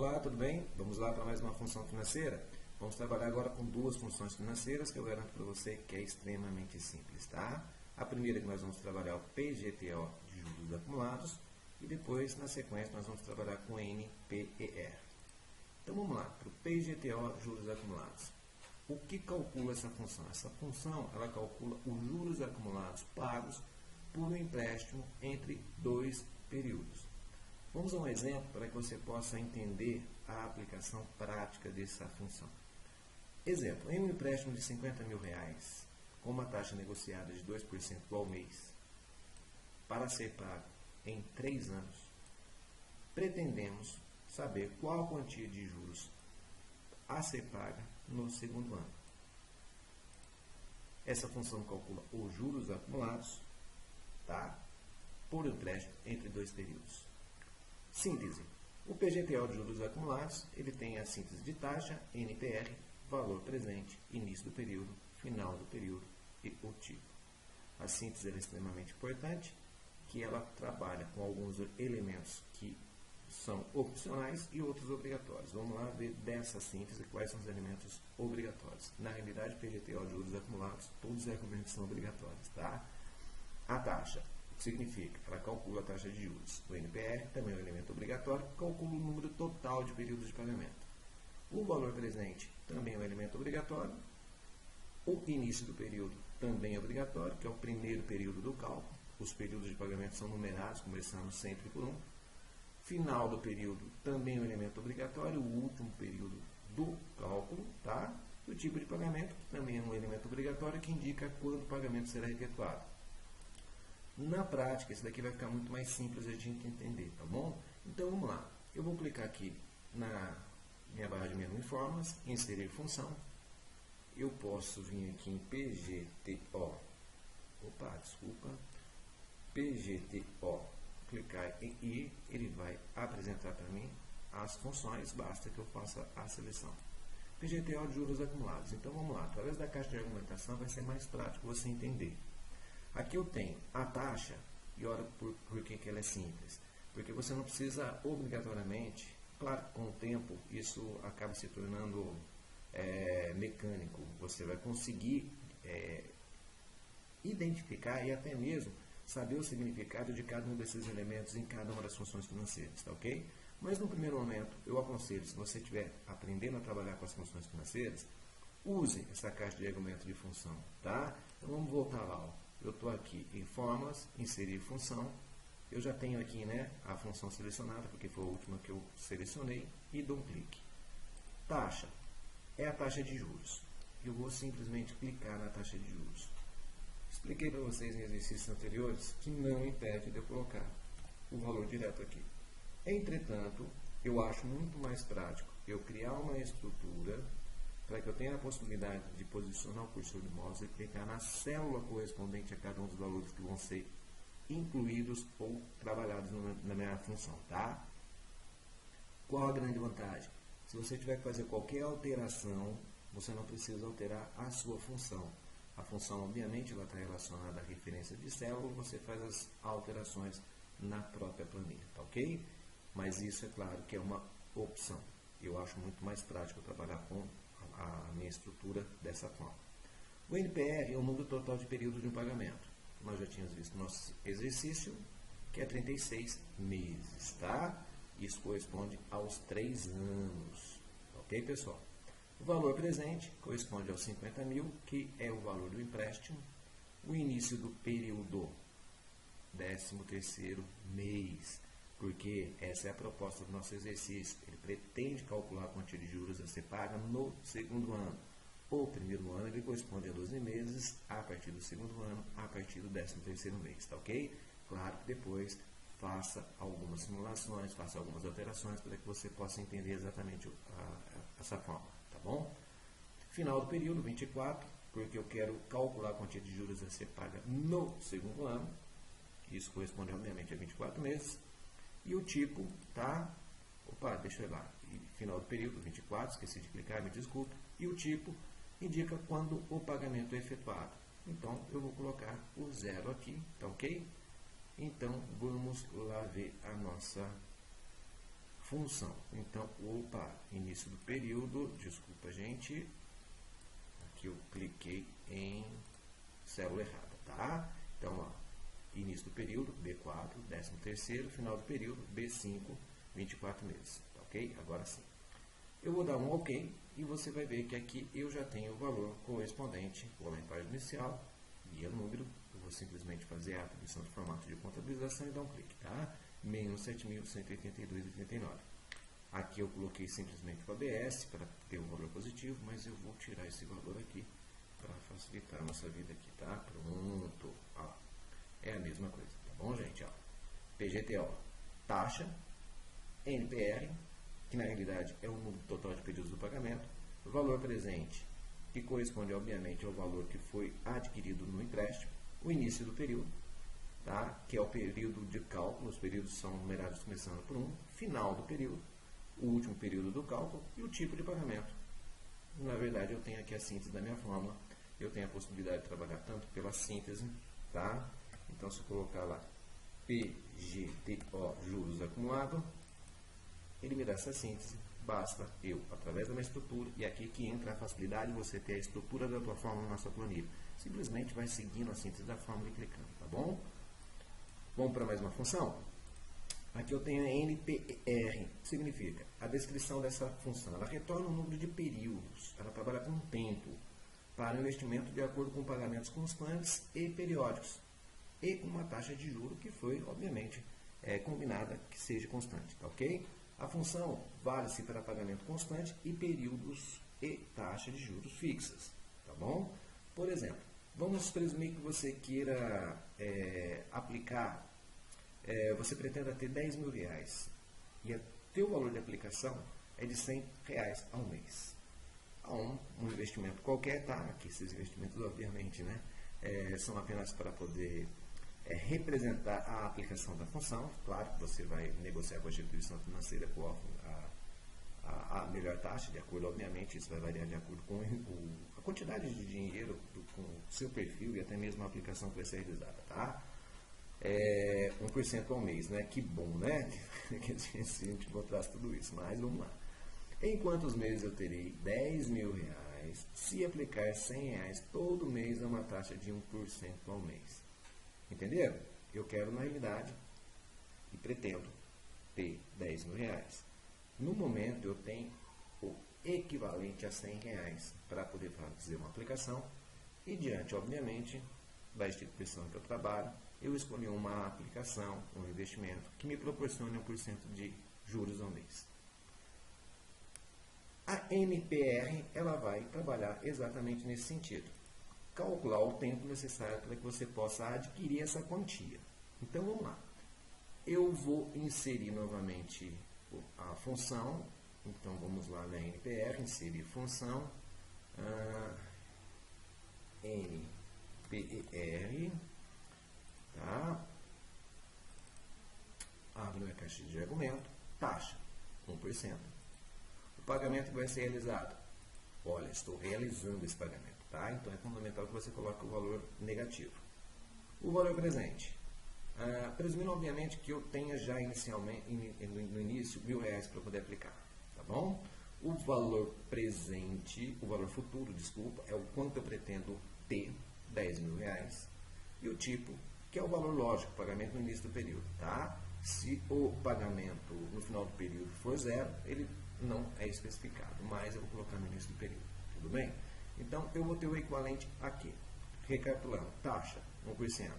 Olá, tudo bem? Vamos lá para mais uma função financeira. Vamos trabalhar agora com duas funções financeiras que eu garanto para você que é extremamente simples, tá? A primeira que nós vamos trabalhar é o PGTO de juros acumulados e depois, na sequência, nós vamos trabalhar com NPER. Então vamos lá, para o PGTO de juros acumulados. O que calcula essa função? Essa função, ela calcula os juros acumulados pagos por um empréstimo entre dois períodos. Vamos a um exemplo para que você possa entender a aplicação prática dessa função. Exemplo, em um empréstimo de R$50 mil, com uma taxa negociada de 2% ao mês, para ser pago em 3 anos, pretendemos saber qual a quantia de juros a ser paga no segundo ano. Essa função calcula os juros acumulados, tá? Por empréstimo entre dois períodos. Síntese. O PGTO de juros acumulados, ele tem a síntese de taxa, NPR, valor presente, início do período, final do período e o tipo. A síntese é extremamente importante, que ela trabalha com alguns elementos que são opcionais e outros obrigatórios. Vamos lá ver dessa síntese quais são os elementos obrigatórios. Na realidade, PGTO de juros acumulados, todos os elementos são obrigatórios, tá? A taxa. Significa, ela calcula a taxa de juros. O NPR também é um elemento obrigatório, calcula o número total de períodos de pagamento. O valor presente também é um elemento obrigatório. O início do período também é obrigatório, que é o primeiro período do cálculo. Os períodos de pagamento são numerados, começando sempre por 1. Final do período também é um elemento obrigatório, o último período do cálculo, tá? E o tipo de pagamento também é um elemento obrigatório, que indica quando o pagamento será efetuado. Na prática, isso daqui vai ficar muito mais simples a gente entender, tá bom? Então, vamos lá. Eu vou clicar aqui na minha barra de menu em formas, inserir função. Eu posso vir aqui em PGTO. PGTO. Clicar em I, ele vai apresentar para mim as funções, basta que eu faça a seleção. PGTO de juros acumulados. Então, vamos lá. Através da caixa de argumentação vai ser mais prático você entender. Aqui eu tenho a taxa, e olha por que ela é simples. Porque você não precisa obrigatoriamente, claro que com o tempo isso acaba se tornando mecânico. Você vai conseguir identificar e até mesmo saber o significado de cada um desses elementos em cada uma das funções financeiras, tá ok? Mas no primeiro momento, eu aconselho, se você estiver aprendendo a trabalhar com as funções financeiras, use essa caixa de argumento de função, tá? Então vamos voltar lá, ó. Eu estou aqui em formas, inserir função. Eu já tenho aqui, né, a função selecionada, porque foi a última que eu selecionei, e dou um clique. Taxa é a taxa de juros. Eu vou simplesmente clicar na taxa de juros. Expliquei para vocês em exercícios anteriores que não impede de eu colocar o valor direto aqui. Entretanto, eu acho muito mais prático eu criar uma estrutura para que eu tenha a possibilidade de posicionar o cursor do mouse e clicar na célula correspondente a cada um dos valores que vão ser incluídos ou trabalhados na minha função, tá? Qual a grande vantagem? Se você tiver que fazer qualquer alteração, você não precisa alterar a sua função. A função, obviamente, ela está relacionada à referência de célula, você faz as alterações na própria planilha, tá ok? Mas isso é claro que é uma opção. Eu acho muito mais prático trabalhar com a minha estrutura dessa forma. O NPR é o número total de período de um pagamento. Nós já tínhamos visto no nosso exercício, que é 36 meses, tá? Isso corresponde aos 3 anos. Ok, pessoal? O valor presente corresponde aos 50 mil, que é o valor do empréstimo. O início do período, 13º mês, porque essa é a proposta do nosso exercício. Ele pretende calcular a quantia de juros a ser paga no segundo ano. O primeiro ano ele corresponde a 12 meses, a partir do segundo ano, a partir do 13º mês, tá ok? Claro que depois faça algumas simulações, faça algumas alterações para que você possa entender exatamente essa forma, tá bom? Final do período, 24, porque eu quero calcular a quantia de juros a ser paga no segundo ano. Isso corresponde, obviamente, a 24 meses. E o tipo, tá? Deixa eu ir lá. Final do período, 24, esqueci de clicar, me desculpe. E o tipo indica quando o pagamento é efetuado. Então, eu vou colocar o 0 aqui, tá ok? Então, vamos lá ver a nossa função. Então, opa, início do período, desculpa gente, aqui eu cliquei em célula errada, tá? Então, ó, início do período, B4, 13º, final do período, B5, 24 meses, tá ok? Agora sim. Eu vou dar um OK e você vai ver que aqui eu já tenho o valor correspondente, vou lá em página inicial, guia número, eu vou simplesmente fazer a atribuição de formato de contabilização e dar um clique, tá? Menos 7.182,39. Aqui eu coloquei simplesmente o ABS para ter um valor positivo, mas eu vou tirar esse valor aqui para facilitar a nossa vida aqui, tá? Pronto, ó. É a mesma coisa, tá bom, gente? Ó. PGTO, taxa, NPR, que na realidade é o número total de períodos do pagamento, o valor presente, que corresponde obviamente ao valor que foi adquirido no empréstimo, o início do período, tá? Que é o período de cálculo, os períodos são numerados começando por 1, final do período, o último período do cálculo e o tipo de pagamento. Na verdade, eu tenho aqui a síntese da minha fórmula, eu tenho a possibilidade de trabalhar tanto pela síntese, tá? Então, se eu colocar lá PGTO, juros acumulado, ele me dá essa síntese, basta eu, através da minha estrutura, e aqui que entra a facilidade de você ter a estrutura da tua fórmula na sua planilha. Simplesmente vai seguindo a síntese da fórmula e clicando, tá bom? Vamos para mais uma função? Aqui eu tenho a NPR, significa a descrição dessa função. Ela retorna o número de períodos, ela trabalha com tempo, para investimento de acordo com pagamentos constantes e periódicos, e com uma taxa de juros que foi, obviamente, combinada que seja constante, tá ok? A função vale-se para pagamento constante e períodos e taxa de juros fixas, tá bom? Por exemplo, vamos presumir que você queira aplicar, você pretenda ter 10 mil reais e o teu valor de aplicação é de 100 reais ao mês. Há um investimento qualquer, tá? Aqui esses investimentos, obviamente, né, são apenas para poder representar a aplicação da função. Claro que você vai negociar com a instituição financeira qual a melhor taxa, de acordo, obviamente, isso vai variar de acordo com a quantidade de dinheiro, com o seu perfil e até mesmo a aplicação que vai ser realizada, tá? 1% ao mês, né? Que bom, né? Que a gente encontrasse tudo isso, mas vamos lá. Em quantos meses eu terei 10 mil reais se aplicar 100 reais todo mês a uma taxa de 1% ao mês? Entenderam? Eu quero, na realidade, e pretendo ter 10 mil reais. No momento, eu tenho o equivalente a 100 reais para poder fazer uma aplicação e, diante, obviamente, da instituição que eu trabalho, eu escolhi uma aplicação, um investimento que me proporcione 1% de juros ao mês. A NPR, ela vai trabalhar exatamente nesse sentido. Calcular o tempo necessário para que você possa adquirir essa quantia. Então, vamos lá. Eu vou inserir novamente a função. Então, vamos lá na NPR, inserir função. NPR. Tá? Abre a caixa de argumento. Taxa, 1%. O pagamento que vai ser realizado. Olha, estou realizando esse pagamento. Tá? Então, é fundamental que você coloque o valor negativo. O valor presente. Presumindo, obviamente, que eu tenha já inicialmente, no início, R$1.000 para poder aplicar. Tá bom? O valor presente, o valor futuro, desculpa, é o quanto eu pretendo ter, 10 mil reais. E o tipo, que é o valor lógico, pagamento no início do período. Tá? Se o pagamento no final do período for 0, ele não é especificado, mas eu vou colocar no início do período. Tudo bem? Então, eu vou ter o equivalente aqui. Recapitulando, taxa, 1%.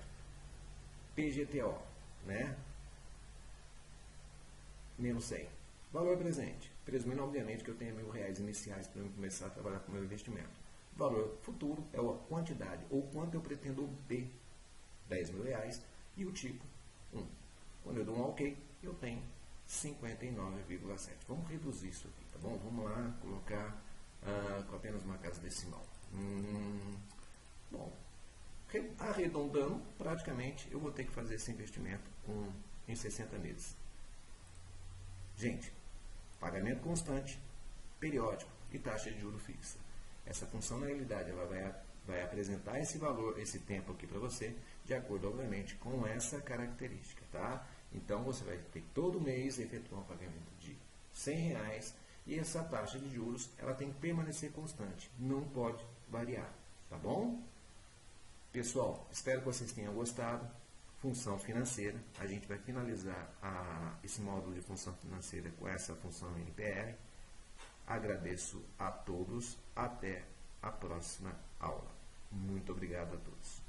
PGTO, né? Menos 100. Valor presente. Presumindo, obviamente, que eu tenha R$1.000 iniciais para eu começar a trabalhar com o meu investimento. Valor futuro é a quantidade, ou quanto eu pretendo obter, 10 mil reais. E o tipo, 1. Quando eu dou um OK, eu tenho 59,7. Vamos reduzir isso aqui, tá bom? Vamos lá colocar com apenas uma casa decimal. Bom, arredondando, praticamente eu vou ter que fazer esse investimento em 60 meses. Gente, pagamento constante, periódico e taxa de juros fixa. Essa função, na realidade, ela vai apresentar esse valor, esse tempo aqui para você, de acordo, obviamente, com essa característica, tá? Então você vai ter que todo mês efetuar um pagamento de R$100 e essa taxa de juros ela tem que permanecer constante, não pode variar, tá bom? Pessoal, espero que vocês tenham gostado. Função financeira, a gente vai finalizar esse módulo de função financeira com essa função NPR. Agradeço a todos, até a próxima aula. Muito obrigado a todos.